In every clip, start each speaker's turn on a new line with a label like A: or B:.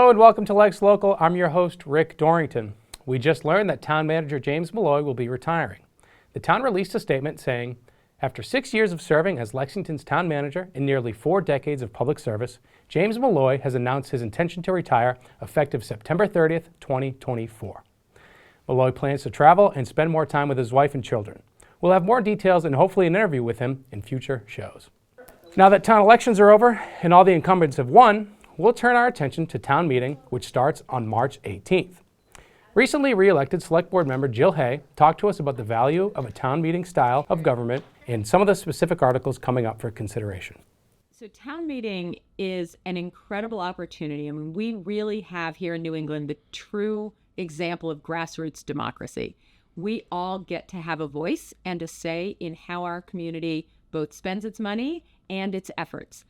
A: Hello and welcome to LexLocal. I'm your host, Rick Dorrington. We just learned that Town Manager James Malloy will be retiring. The town released a statement saying, after 6 years of serving as Lexington's town manager and nearly 4 decades of public service, James Malloy has announced his intention to retire effective September 30th, 2024. Malloy plans to travel and spend more time with his wife and children. We'll have more details and hopefully an interview with him in future shows. Now that town elections are over and all the incumbents have won, we'll turn our attention to town meeting, which starts on March 18th. Recently re-elected Select Board member Jill Hay talked to us about the value of a town meeting style of government and some of the specific articles coming up for consideration.
B: So town meeting is an incredible opportunity. I mean, we really have here in New England the true example of grassroots democracy. We all get to have a voice and a say in how our community both spends its money and its efforts.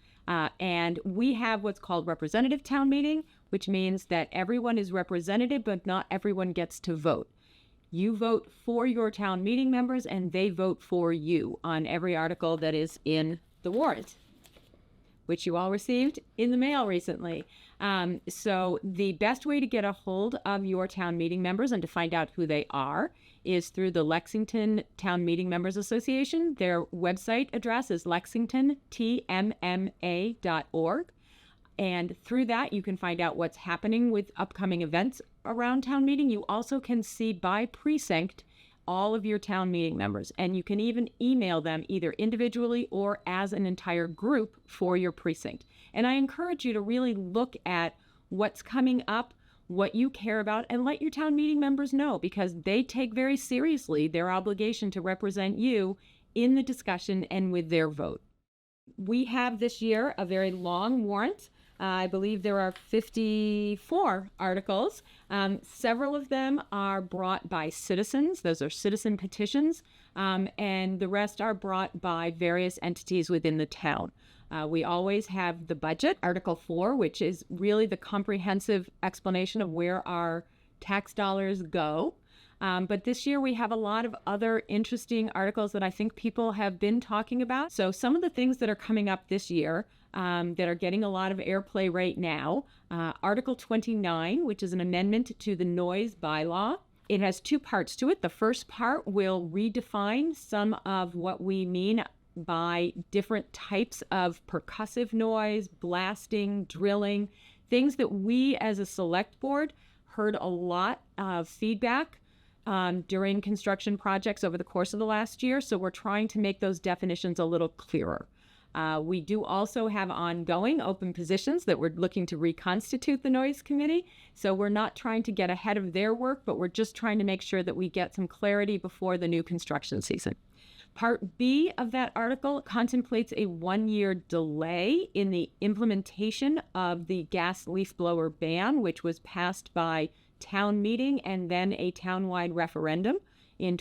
B: And we have what's called representative town meeting, which means that everyone is represented, but not everyone gets to vote. You vote for your town meeting members, and they vote for you on every article that is in the warrant, which you all received in the mail recently. So the best way to get a hold of your town meeting members and to find out who they are is through the Lexington Town Meeting Members Association. Their website address is lexingtontmma.org. And through that, you can find out what's happening with upcoming events around town meeting. You also can see by precinct all of your town meeting members, and you can even email them either individually or as an entire group for your precinct. And I encourage you to really look at what's coming up, what you care about, and let your town meeting members know, because they take very seriously their obligation to represent you in the discussion and with their vote. We have this year a very long warrant. I believe there are 54 articles. Several of them are brought by citizens. Those are citizen petitions, and the rest are brought by various entities within the town. We always have the budget, Article 4, which is really the comprehensive explanation of where our tax dollars go. But this year we have a lot of other interesting articles that I think people have been talking about. So some of the things that are coming up this year that are getting a lot of airplay right now, Article 29, which is an amendment to the noise bylaw. It has two parts to it. The first part will redefine some of what we mean by different types of percussive noise, blasting, drilling, things that we as a select board heard a lot of feedback during construction projects over the course of the last year. So we're trying to make those definitions a little clearer. We do also have ongoing open positions that we're looking to reconstitute the noise committee. So we're not trying to get ahead of their work, but we're just trying to make sure that we get some clarity before the new construction season. Part B of that article contemplates a 1-year delay in the implementation of the gas leaf blower ban, which was passed by town meeting and then a townwide referendum in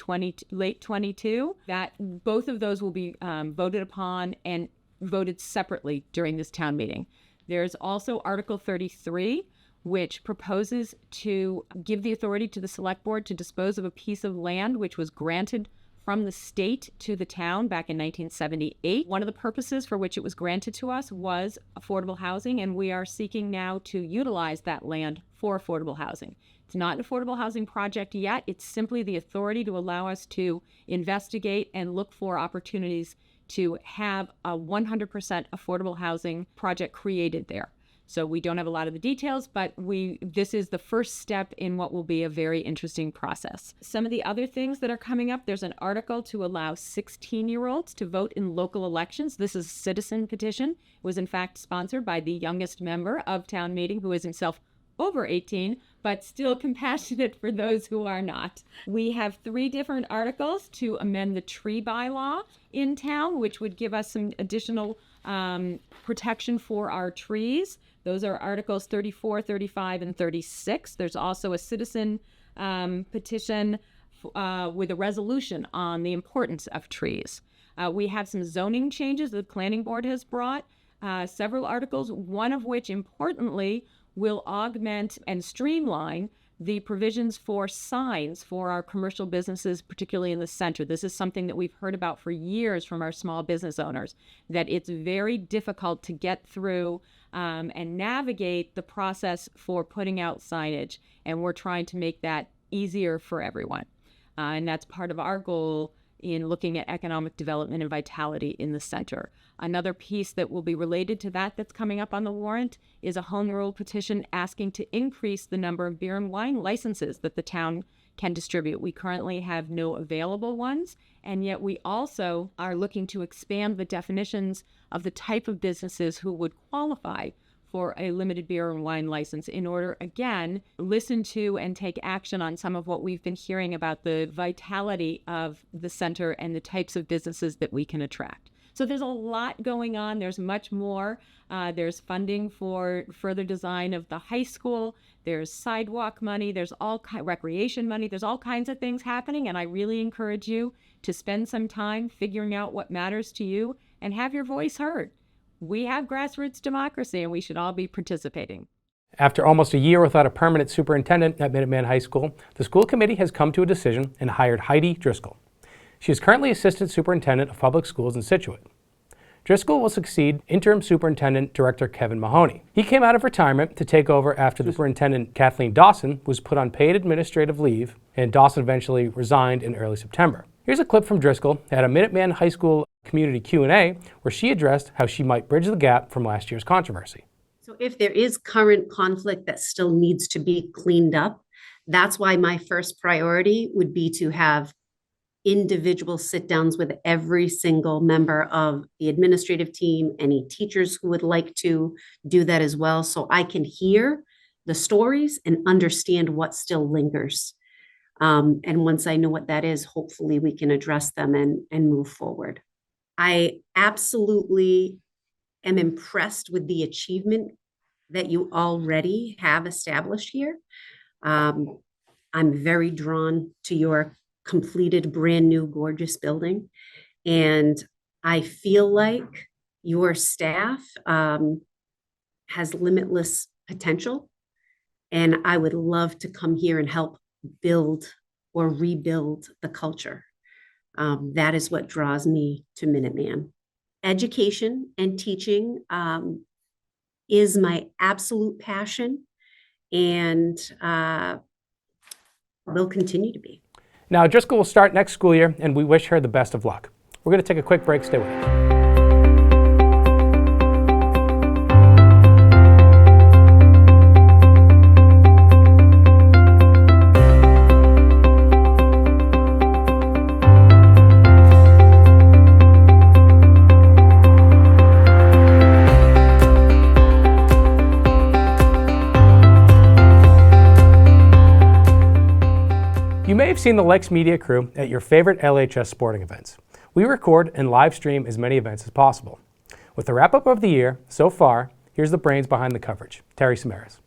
B: late 22. That both of those will be voted upon and voted separately during this town meeting. There's also Article 33, which proposes to give the authority to the select board to dispose of a piece of land which was granted from the state to the town back in 1978. One of the purposes for which it was granted to us was affordable housing, and we are seeking now to utilize that land for affordable housing. It's not an affordable housing project yet. It's simply the authority to allow us to investigate and look for opportunities to have a 100% affordable housing project created there. So we don't have a lot of the details, but this is the first step in what will be a very interesting process. Some of the other things that are coming up, there's an article to allow 16-year-olds to vote in local elections. This is a citizen petition. It was in fact sponsored by the youngest member of town meeting, who is himself over 18, but still compassionate for those who are not. We have 3 different articles to amend the tree bylaw in town, which would give us some additional protection for our trees. Those are Articles 34, 35, and 36. There's also a citizen petition with a resolution on the importance of trees. We have some zoning changes the planning board has brought, several articles, one of which importantly will augment and streamline the provisions for signs for our commercial businesses, particularly in the center. This is something that we've heard about for years from our small business owners, that it's very difficult to get through and navigate the process for putting out signage. And we're trying to make that easier for everyone. And that's part of our goal in looking at economic development and vitality in the center. Another piece that will be related to that that's coming up on the warrant is a home rule petition asking to increase the number of beer and wine licenses that the town can distribute. We currently have no available ones, and yet we also are looking to expand the definitions of the type of businesses who would qualify for a limited beer and wine license in order, again, listen to and take action on some of what we've been hearing about the vitality of the center and the types of businesses that we can attract. So there's a lot going on. There's much more. There's funding for further design of the high school. There's sidewalk money. There's recreation money. There's all kinds of things happening, and I really encourage you to spend some time figuring out what matters to you and have your voice heard. We have grassroots democracy, and we should all be participating.
A: After almost a year without a permanent superintendent at Minuteman High School, the school committee has come to a decision and hired Heidi Driscoll. She is currently Assistant Superintendent of Public Schools in Scituate. Driscoll will succeed Interim Superintendent Director Kevin Mahoney. He came out of retirement to take over after the Superintendent Kathleen Dawson was put on paid administrative leave, and Dawson eventually resigned in early September. Here's a clip from Driscoll at a Minuteman High School community Q&A where she addressed how she might bridge the gap from last year's controversy.
C: So if there is current conflict that still needs to be cleaned up, that's why my first priority would be to have individual sit-downs with every single member of the administrative team, any teachers who would like to do that as well, so I can hear the stories and understand what still lingers. And once I know what that is, hopefully we can address them and move forward. I absolutely am impressed with the achievement that you already have established here. I'm very drawn to your completed brand new gorgeous building. And I feel like your staff has limitless potential. And I would love to come here and help build or rebuild the culture. That is what draws me to Minuteman. Education and teaching is my absolute passion, and will continue to be.
A: Now, Driscoll will start next school year, and we wish her the best of luck. We're going to take a quick break. Stay with us. You may have seen the LexMedia crew at your favorite LHS sporting events. We record and live stream as many events as possible. With the wrap-up of the year so far, here's the brains behind the coverage, Terry Samaras.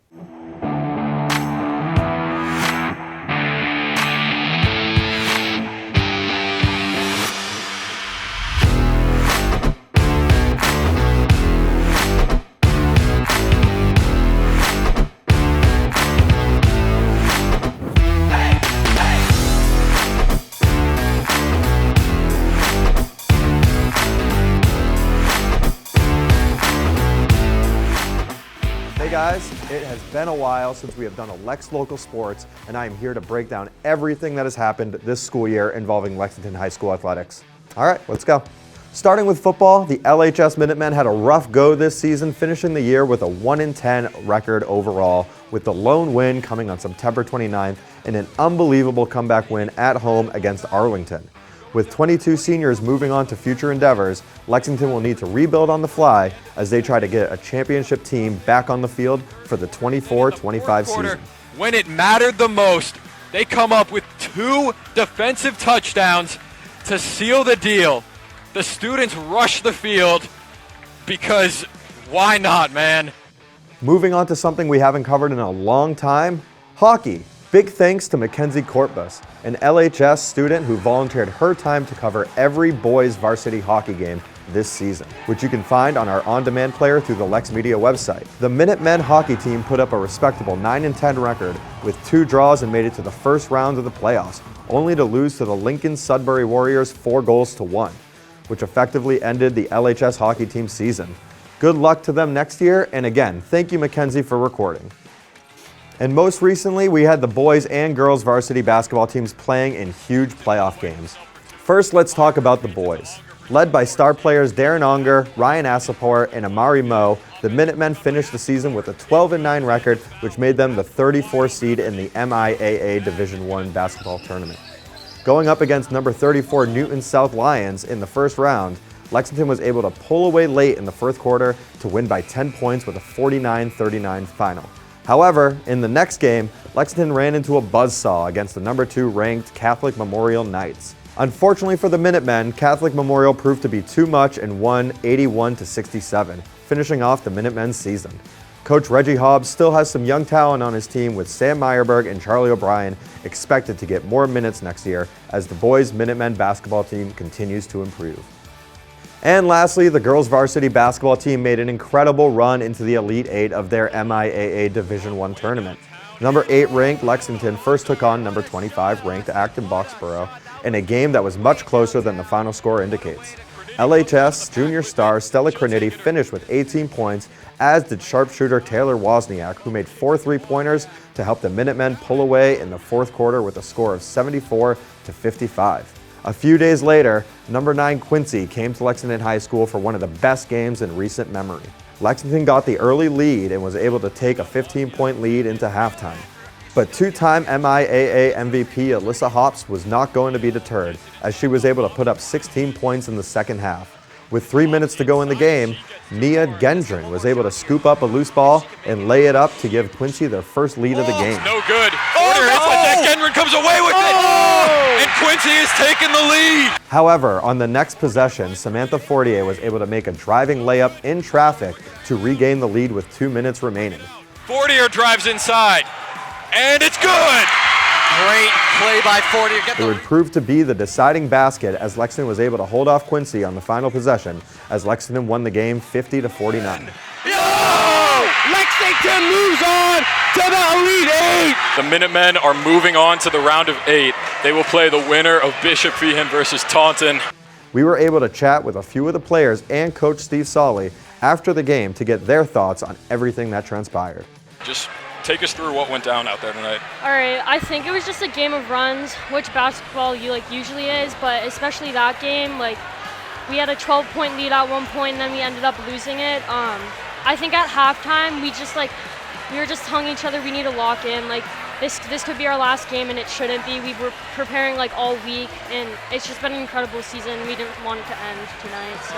D: Hey guys, it has been a while since we have done a LexLocal Sports, and I am here to break down everything that has happened this school year involving Lexington High School athletics. All right, let's go. Starting with football, the LHS Minutemen had a rough go this season, finishing the year with a 1-10 record overall, with the lone win coming on September 29th in an unbelievable comeback win at home against Arlington. With 22 seniors moving on to future endeavors, Lexington will need to rebuild on the fly as they try to get a championship team back on the field for the 24-25 season.
E: When it mattered the most, they come up with 2 defensive touchdowns to seal the deal. The students rush the field because why not, man?
D: Moving on to something we haven't covered in a long time, hockey. Big thanks to Mackenzie Courtbus, an LHS student who volunteered her time to cover every boys varsity hockey game this season, which you can find on our on-demand player through the LexMedia website. The Minutemen hockey team put up a respectable 9-10 record with 2 draws and made it to the first round of the playoffs, only to lose to the Lincoln Sudbury Warriors 4-1, which effectively ended the LHS hockey team season. Good luck to them next year, and again, thank you, Mackenzie, for recording. And most recently, we had the boys and girls varsity basketball teams playing in huge playoff games. First, let's talk about the boys. Led by star players Darren Unger, Ryan Assapor, and Amari Moe, the Minutemen finished the season with a 12-9 record, which made them the 34th seed in the MIAA Division I basketball tournament. Going up against number 34 Newton South Lions in the first round, Lexington was able to pull away late in the fourth quarter to win by 10 points with a 49-39 final. However, in the next game, Lexington ran into a buzzsaw against the number 2 ranked Catholic Memorial Knights. Unfortunately for the Minutemen, Catholic Memorial proved to be too much and won 81-67, finishing off the Minutemen's season. Coach Reggie Hobbs still has some young talent on his team, with Sam Meyerberg and Charlie O'Brien expected to get more minutes next year as the boys' Minutemen basketball team continues to improve. And lastly, the girls varsity basketball team made an incredible run into the Elite Eight of their MIAA Division I tournament. Number 8 ranked Lexington first took on number 25 ranked Acton Boxborough in a game that was much closer than the final score indicates. LHS junior star Stella Crinity finished with 18 points, as did sharpshooter Taylor Wozniak, who made 4 3-pointers to help the Minutemen pull away in the fourth quarter with a score of 74-55. A few days later, number 9 Quincy came to Lexington High School for one of the best games in recent memory. Lexington got the early lead and was able to take a 15-point lead into halftime. But 2-time MIAA MVP Alyssa Hops was not going to be deterred, as she was able to put up 16 points in the second half. With 3 minutes to go in the game, Nia Gendron was able to scoop up a loose ball and lay it up to give Quincy their first lead of the game.
E: No good. Gendron comes away with it. And Quincy is taking the lead.
D: However, on the next possession, Samantha Fortier was able to make a driving layup in traffic to regain the lead with 2 minutes remaining.
E: Fortier drives inside, and it's good.
F: Great play by Fortier.
D: It would prove to be the deciding basket, as Lexington was able to hold off Quincy on the final possession, as Lexington won the game 50-49.
E: Lexington moves on to the Elite Eight. The Minutemen are moving on to the round of 8. They will play the winner of Bishop Feehan versus Taunton.
D: We were able to chat with a few of the players and Coach Steve Solly after the game to get their thoughts on everything that transpired.
E: Just take us through what went down out there tonight.
G: All right, I think it was just a game of runs, which basketball usually is, but especially that game, we had a 12-point lead at one point, and then we ended up losing it. I think at halftime we were just telling each other we need to lock in. This could be our last game, and it shouldn't be. We were preparing all week, and it's just been an incredible season. We didn't want it to end tonight. So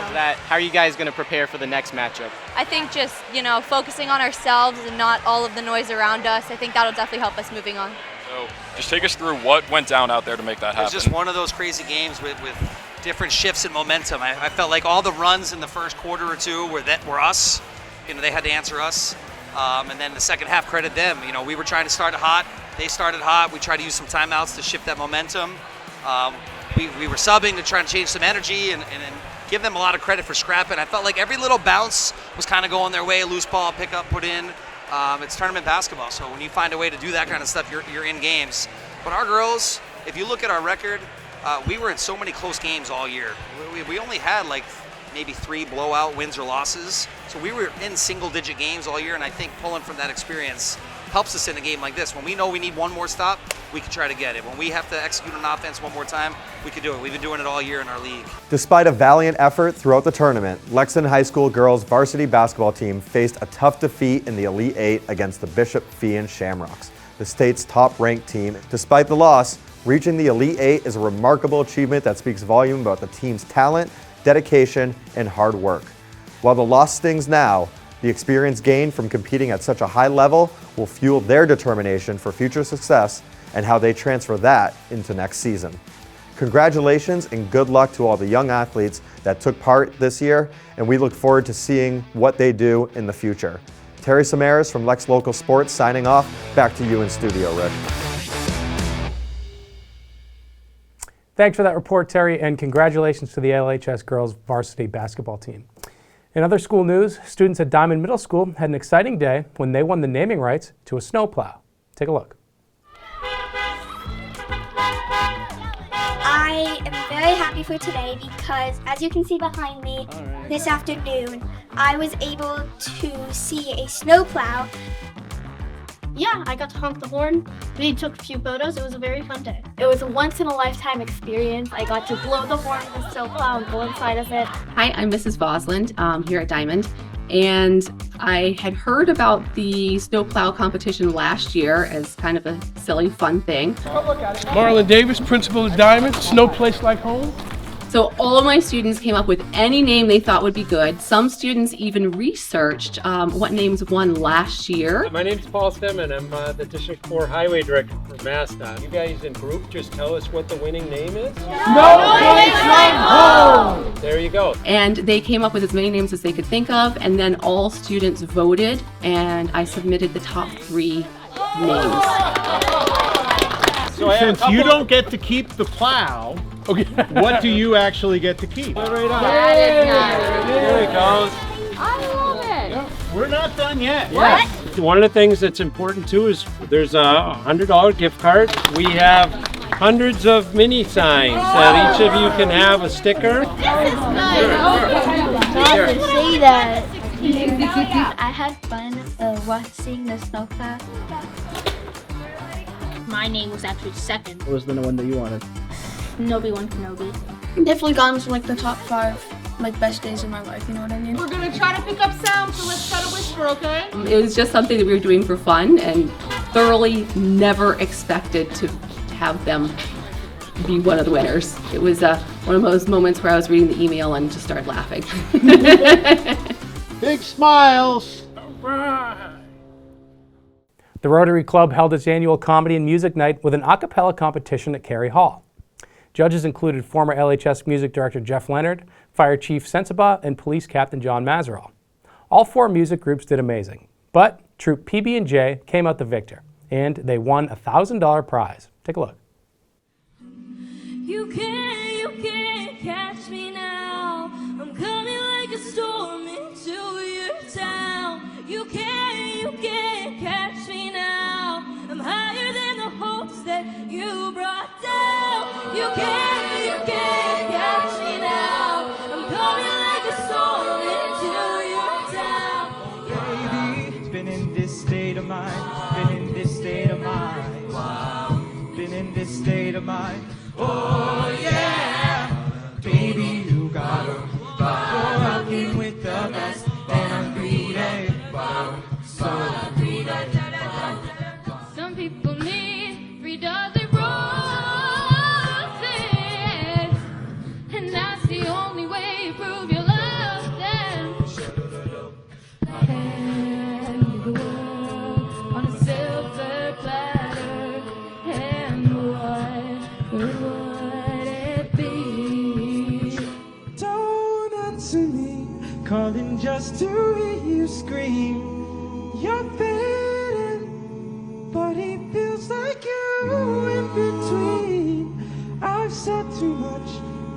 F: How are you guys going to prepare for the next matchup?
H: I think just, focusing on ourselves and not all of the noise around us. I think that'll definitely help us moving on.
E: So just take us through what went down out there to make that happen.
I: It was just one of those crazy games with different shifts in momentum. I felt like all the runs in the first quarter or two were us. They had to answer us. And then the second half, credit them. We were trying to start hot. They started hot. We tried to use some timeouts to shift that momentum. We were subbing to try and change some energy and give them a lot of credit for scrapping. I felt like every little bounce was kind of going their way. Loose ball, pick up, put in. It's tournament basketball, so when you find a way to do that kind of stuff, you're in games. But our girls, if you look at our record, we were in so many close games all year. We only had maybe 3 blowout wins or losses. So we were in single-digit games all year, and I think pulling from that experience helps us in a game like this. When we know we need one more stop, we can try to get it. When we have to execute an offense one more time, we can do it. We've been doing it all year in our league.
D: Despite a valiant effort throughout the tournament, Lexington High School girls varsity basketball team faced a tough defeat in the Elite Eight against the Bishop Feehan Shamrocks, the state's top-ranked team. Despite the loss, reaching the Elite Eight is a remarkable achievement that speaks volume about the team's talent, dedication, and hard work. While the loss stings now, the experience gained from competing at such a high level will fuel their determination for future success and how they transfer that into next season. Congratulations and good luck to all the young athletes that took part this year, and we look forward to seeing what they do in the future. Terry Samaras from LexLocal Sports signing off. Back to you in studio, Rick.
A: Thanks for that report, Terry, and congratulations to the LHS girls varsity basketball team. In other school news, students at Diamond Middle School had an exciting day when they won the naming rights to a snowplow. Take a look.
J: I am very happy for today because, as you can see behind me, this afternoon, I was able to see a snowplow.
K: Yeah, I got to honk the horn. We took a few photos. It was a very fun day. It was a once-in-a-lifetime experience. I got to blow the horn with the snowplow and go inside of it.
L: Hi, I'm Mrs. Vosland here at Diamond, and I had heard about the snowplow competition last year as kind of a silly, fun thing.
M: Marlon Davis, principal of Diamond, no place like home.
L: So all of my students came up with any name they thought would be good. Some students even researched what names won last year.
N: My name's Paul Stemmen. I'm the District 4 Highway Director for MassDOT. You guys in group just tell us what the winning name is?
J: No place like home!
N: There you go.
L: And they came up with as many names as they could think of, and then all students voted, and I submitted the top 3 names.
M: So since you don't get to keep the plow, okay, what do you actually get to keep?
N: Right on. Here it goes.
B: I love it.
M: Yeah, we're not done yet.
N: What? One of the things that's important too is there's a $100 gift card. We have hundreds of mini signs that each of you can have a sticker.
K: This is nice. Glad to see that.
J: I had fun watching the snowplow.
K: My name was actually second.
O: What was the one that you wanted?
K: Obi-Wan Kenobi.
P: Definitely gone to like the top 5 like best days of my life, you know what I mean?
K: We're gonna try to pick up sound, so let's try to whisper, okay?
L: It was just something that we were doing for fun, and thoroughly never expected to have them be one of the winners. It was one of those moments where I was reading the email and just started laughing.
M: Big smiles.
A: The Rotary Club held its annual comedy and music night with an acapella competition at Cary Hall. Judges included former LHS Music Director Jeff Leonard, Fire Chief Sensabaugh, and Police Captain John Mazeral. All 4 music groups did amazing, but Troop PB&J came out the victor, and they won a $1,000 prize. Take a look.
Q: You can't catch me now. I'm coming like a storm into your town. You can't catch me now. I'm higher than the hopes that you brought down. You can't catch me now. I'm coming like a storm into your town.
R: Baby, been in this state of mind. Been in this state of mind. Wow. Been in this state of mind. Oh yeah, baby, you got 'em. You're rocking with the best, and I'm greedy.
Q: Some people need 3 dozen roses, and that's the only way you prove you love them. Hand you the world on a silver platter, and what would it be?
R: Don't answer me, calling just to hear you scream. You're fading, but he feels like you in between. I've said too much,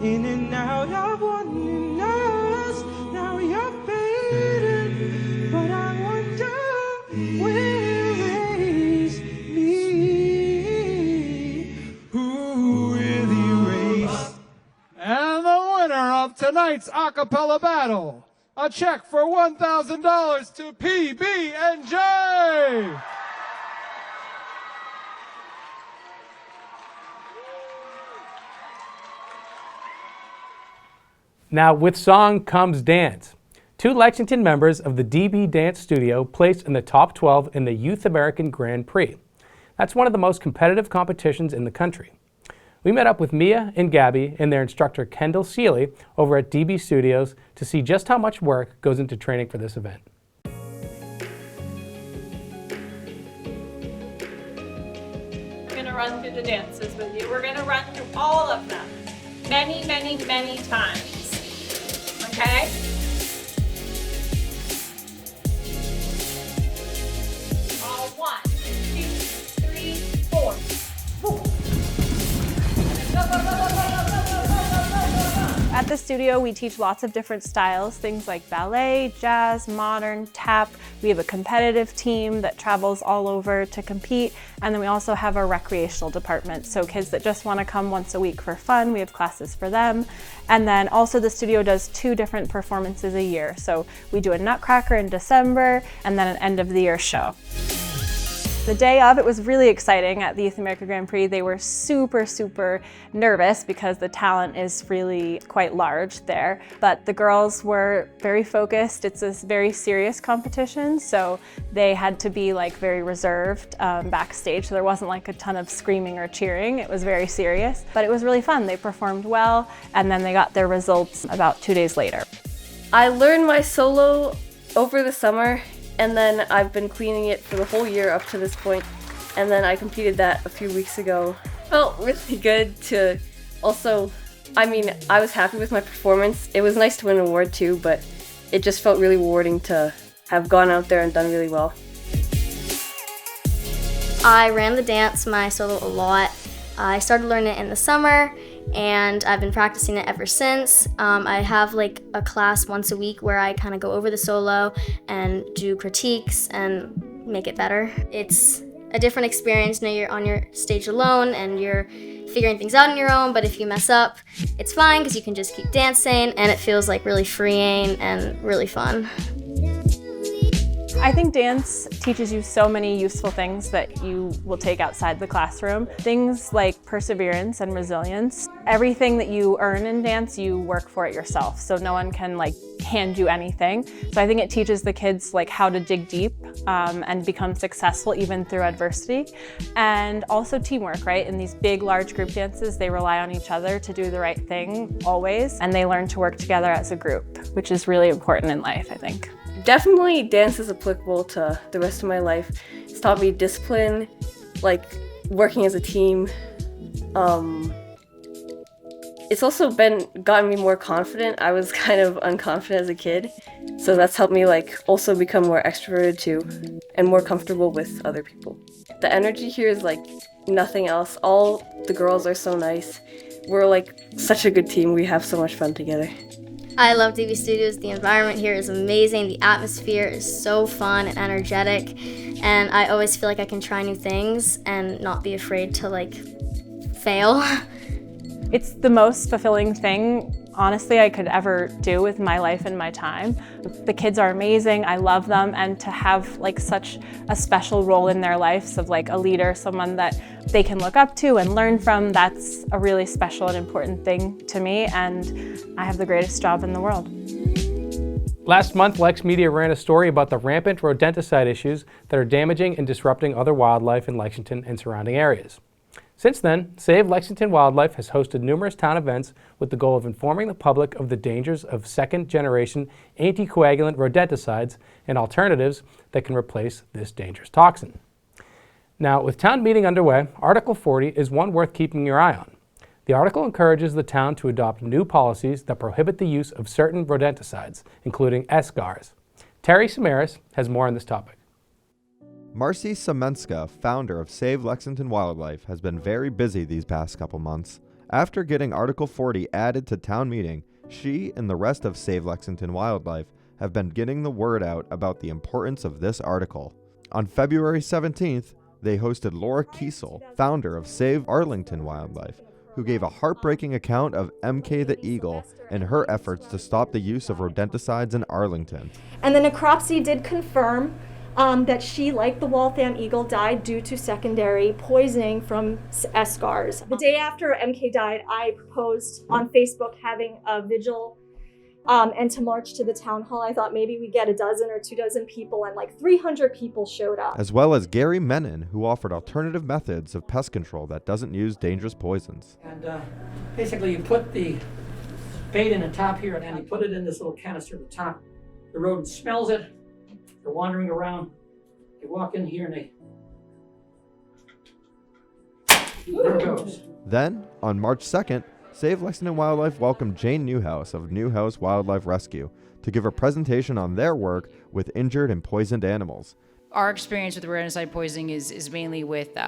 R: in and out of wanting us. Now you're fading, but I wonder where is me? Who will erase?
M: And the winner of tonight's acapella battle, a check for $1,000 to PB&J.
A: Now, with song comes dance. 2 Lexington members of the DB Dance Studio placed in the top 12 in the Youth American Grand Prix. That's one of the most competitive competitions in the country. We met up with Mia and Gabby and their instructor Kendall Seeley over at DB Studios to see just how much work goes into training for this event.
S: We're going to run through the dances with you. We're going to run through all of them many, many, many times. Okay? All 1, 2, 3, 4. Go, go, go, go, go, go.
O: the studio, we teach lots of different styles, things like ballet, jazz, modern, tap. We have a competitive team that travels all over to compete. And then we also have a recreational department. So kids that just want to come once a week for fun, we have classes for them. And then also the studio does 2 different performances a year. So we do a Nutcracker in December and then an end of the year show. The day of, it was really exciting at the Youth American Grand Prix. They were super, super nervous because the talent is really quite large there. But the girls were very focused. It's a very serious competition, so they had to be like very reserved backstage. So there wasn't like a ton of screaming or cheering. It was very serious, but it was really fun. They performed well, and then they got their results about 2 days later.
P: I learned my solo over the summer, and then I've been cleaning it for the whole year up to this point, and then I competed that a few weeks ago. Felt really good to also, I was happy with my performance. It was nice to win an award too, but it just felt really rewarding to have gone out there and done really well.
K: I ran the dance, my solo, a lot. I started learning it in the summer, and I've been practicing it ever since. I have like a class once a week where I kind of go over the solo and do critiques and make it better. It's a different experience. Now you're on your stage alone and you're figuring things out on your own, but if you mess up, it's fine because you can just keep dancing, and it feels like really freeing and really fun.
O: I think dance teaches you so many useful things that you will take outside the classroom. Things like perseverance and resilience. Everything that you earn in dance, you work for it yourself. So no one can like hand you anything. So I think it teaches the kids like how to dig deep and become successful even through adversity. And also teamwork, right? In these big, large group dances, they rely on each other to do the right thing always. And they learn to work together as a group, which is really important in life, I think.
P: Definitely dance is applicable to the rest of my life. It's taught me discipline, like working as a team. It's also gotten me more confident. I was kind of unconfident as a kid, so that's helped me like also become more extroverted too and more comfortable with other people. The energy here is like nothing else. All the girls are so nice. We're like such a good team. We have so much fun together.
K: I love DV Studios. The environment here is amazing. The atmosphere is so fun and energetic, and I always feel like I can try new things and not be afraid to like fail.
O: It's the most fulfilling thing, honestly, I could ever do with my life and my time. The kids are amazing, I love them, and to have like such a special role in their lives of like a leader, someone that they can look up to and learn from, that's a really special and important thing to me, and I have the greatest job in the world.
A: Last month, LexMedia ran a story about the rampant rodenticide issues that are damaging and disrupting other wildlife in Lexington and surrounding areas. Since then, Save Lexington Wildlife has hosted numerous town events with the goal of informing the public of the dangers of second-generation anticoagulant rodenticides and alternatives that can replace this dangerous toxin. Now, with town meeting underway, Article 40 is one worth keeping your eye on. The article encourages the town to adopt new policies that prohibit the use of certain rodenticides, including SGARs. Terry Samaras has more on this topic.
D: Marcy Semenska, founder of Save Lexington Wildlife, has been very busy these past couple months. After getting Article 40 added to town meeting, she and the rest of Save Lexington Wildlife have been getting the word out about the importance of this article. On February 17th, they hosted Laura Kiesel, founder of Save Arlington Wildlife, who gave a heartbreaking account of MK the Eagle and her efforts to stop the use of rodenticides in Arlington.
T: And the necropsy did confirm that she, like the Waltham eagle, died due to secondary poisoning from SGARs. The day after MK died, I proposed on Facebook having a vigil and to march to the town hall. I thought maybe we get 12 or 24 people, and like 300 people showed up.
D: As well as Gary Menon, who offered alternative methods of pest control that doesn't use dangerous poisons.
U: And basically you put the bait in the top here, and then you put it in this little canister at the top. The rodent smells it. They're wandering around. They walk in here and there it goes.
D: Then, on March 2nd, Save Lexington Wildlife welcomed Jane Newhouse of Newhouse Wildlife Rescue to give a presentation on their work with injured and poisoned animals.
V: Our experience with rodenticide poisoning is mainly with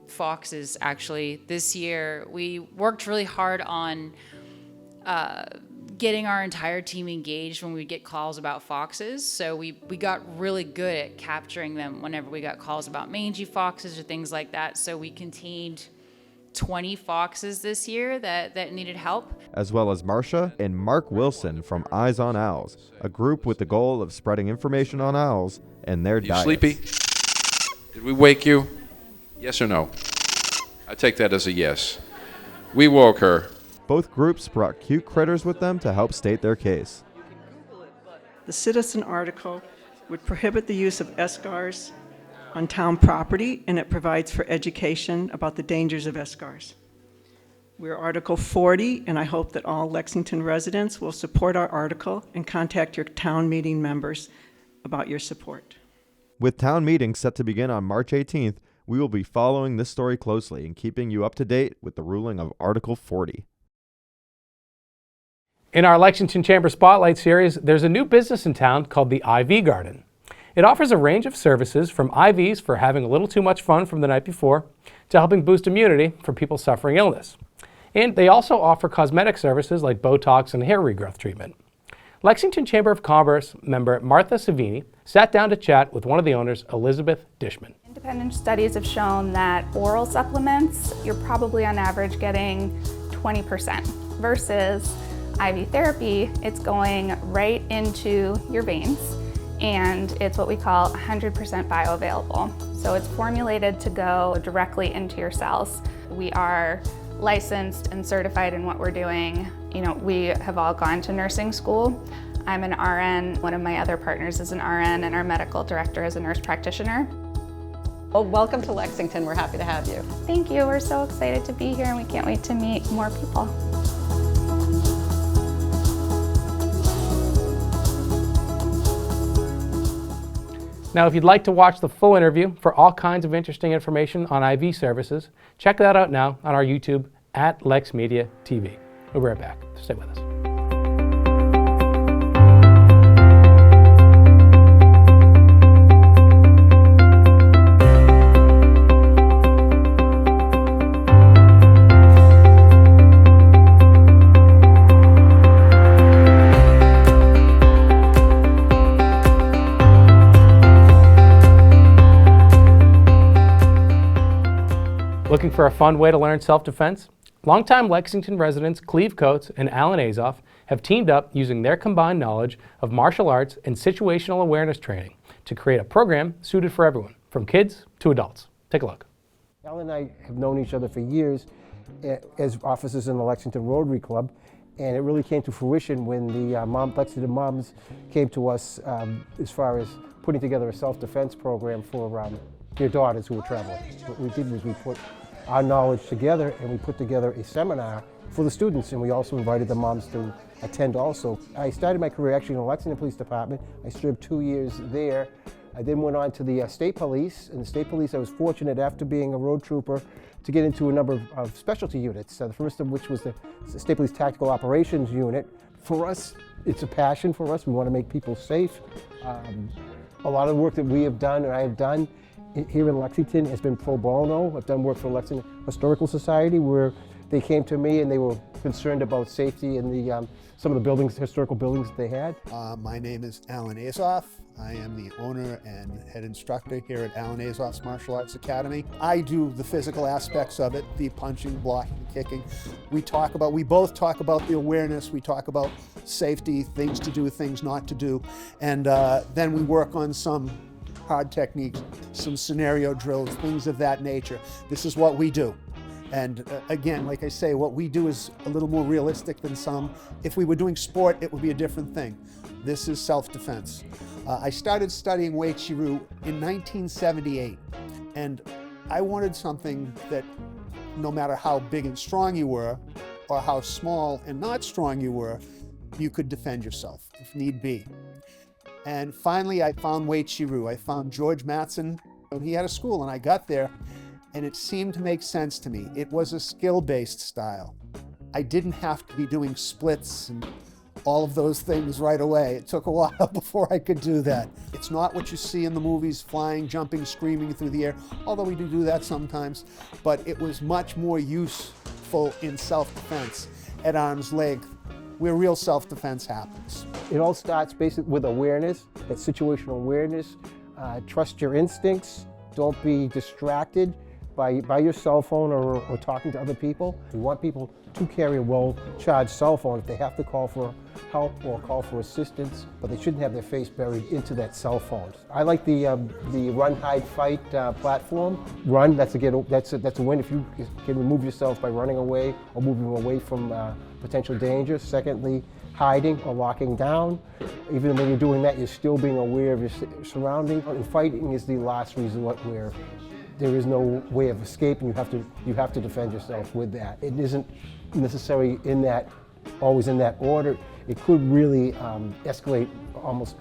V: foxes, actually. This year, we worked really hard on getting our entire team engaged when we get calls about foxes. So we got really good at capturing them whenever we got calls about mangy foxes or things like that. So we contained 20 foxes this year that needed help.
D: As well as Marcia and Mark Wilson from Eyes on Owls, a group with the goal of spreading information on owls and their diets.
C: Sleepy? Did we wake you? Yes or no? I take that as a yes. We woke her.
D: Both groups brought cute critters with them to help state their case.
G: The citizen article would prohibit the use of escars on town property, and it provides for education about the dangers of escars. We're Article 40, and I hope that all Lexington residents will support our article and contact your town meeting members about your support.
D: With town meetings set to begin on March 18th, we will be following this story closely and keeping you up to date with the ruling of Article 40.
A: In our Lexington Chamber Spotlight series, there's a new business in town called the IV Garden. It offers a range of services from IVs for having a little too much fun from the night before to helping boost immunity for people suffering illness. And they also offer cosmetic services like Botox and hair regrowth treatment. Lexington Chamber of Commerce member Martha Savini sat down to chat with one of the owners, Elizabeth Dishman.
W: Independent studies have shown that oral supplements, you're probably on average getting 20% versus IV therapy, it's going right into your veins, and it's what we call 100% bioavailable. So it's formulated to go directly into your cells. We are licensed and certified in what we're doing. You know, we have all gone to nursing school. I'm an RN, one of my other partners is an RN, and our medical director is a nurse practitioner.
X: Well, welcome to Lexington. We're happy to have you.
W: Thank you. We're so excited to be here, and we can't wait to meet more people.
A: Now, if you'd like to watch the full interview for all kinds of interesting information on IV services, check that out now on our YouTube at LexMedia TV. We'll be right back. Stay with us. Looking for a fun way to learn self-defense? Longtime Lexington residents Cleve Coates and Allan Azoff have teamed up using their combined knowledge of martial arts and situational awareness training to create a program suited for everyone, from kids to adults. Take a look.
Y: Allan and I have known each other for years as officers in the Lexington Rotary Club, and it really came to fruition when the Lexington moms came to us as far as putting together a self-defense program for their daughters who were traveling. What we did was we put our knowledge together and we put together a seminar for the students, and we also invited the moms to attend also. I started my career actually in the Lexington Police Department. I served 2 years there. I then went on to the State Police. In the State Police, I was fortunate after being a road trooper to get into a number of specialty units, the first of which was the State Police Tactical Operations Unit. For us, it's a passion for us. We want to make people safe. A lot of the work that we have done, or I have done, here in Lexington has been pro bono. I've done work for Lexington Historical Society where they came to me and they were concerned about safety in the some of the buildings, historical buildings that they had.
Z: My name is Allan Azoff. I am the owner and head instructor here at Allan Azoff's Martial Arts Academy. I do the physical aspects of it, the punching, blocking, kicking. We both talk about the awareness, we talk about safety, things to do, things not to do, and then we work on some hard techniques, some scenario drills, things of that nature. This is what we do. And again, like I say, what we do is a little more realistic than some. If we were doing sport, it would be a different thing. This is self-defense. I started studying Wei Chi-Ru in 1978, and I wanted something that no matter how big and strong you were, or how small and not strong you were, you could defend yourself if need be. And finally, I found Wei Chi-Ru. I found George Mattson. He had a school, and I got there, and it seemed to make sense to me. It was a skill-based style. I didn't have to be doing splits and all of those things right away. It took a while before I could do that. It's not what you see in the movies, flying, jumping, screaming through the air, although we do that sometimes, but it was much more useful in self-defense at arm's length where real self-defense happens.
Y: It all starts basically with awareness, that situational awareness. Trust your instincts. Don't be distracted by your cell phone or talking to other people. We want people to carry a well-charged cell phone if they have to call for help or call for assistance, but they shouldn't have their face buried into that cell phone. I like the run, hide, fight platform. Run, that's a win if you can remove yourself by running away or moving away from potential danger. Secondly, hiding or locking down. Even when you're doing that, you're still being aware of your surroundings. And fighting is the last resort where there is no way of escape, and you have to defend yourself with that. It isn't necessarily always in that order. It could really escalate almost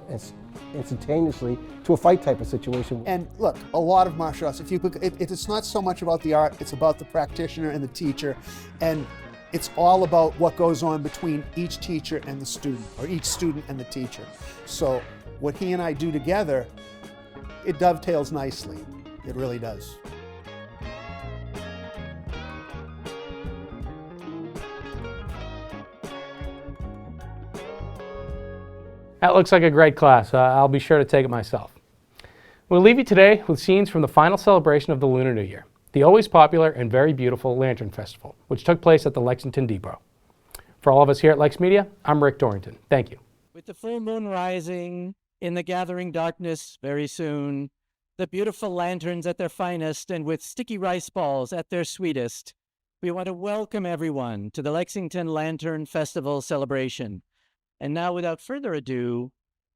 Y: instantaneously to a fight type of situation.
Z: And look, a lot of martial arts, it's not so much about the art, it's about the practitioner and the teacher, and it's all about what goes on between each teacher and the student, or each student and the teacher. So what he and I do together, it dovetails nicely. It really does.
A: That looks like a great class. I'll be sure to take it myself. We'll leave you today with scenes from the final celebration of the Lunar New Year, the always popular and very beautiful Lantern Festival, which took place at the Lexington Depot. For all of us here at LexMedia, I'm Rick Dorrington. Thank you.
B: With the full moon rising, in the gathering darkness very soon, the beautiful lanterns at their finest, and with sticky rice balls at their sweetest, we want to welcome everyone to the Lexington Lantern Festival celebration. And now, without further ado,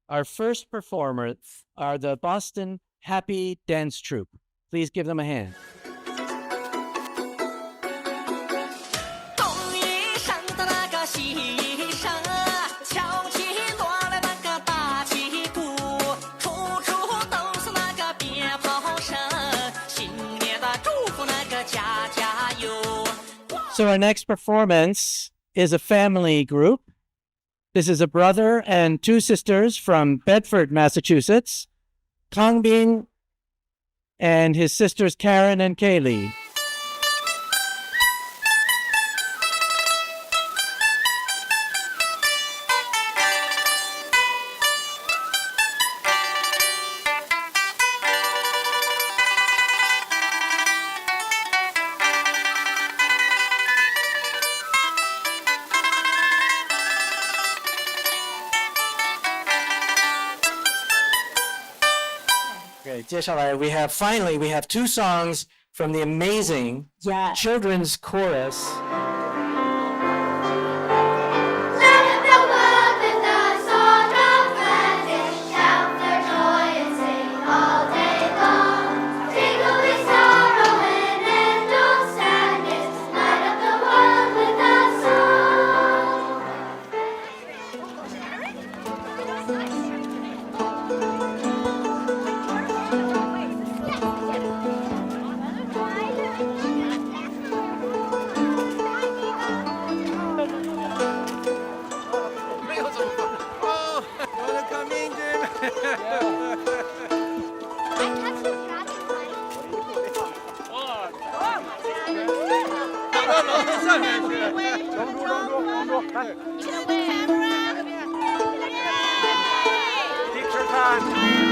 B: our first performers are the Boston Happy Dance Troupe. Please give them a hand. So our next performance is a family group. This is a brother and two sisters from Bedford, Massachusetts, Kongbin and his sisters Karen and Kaylee. We have two songs from the amazing children's chorus.
R: Picture time.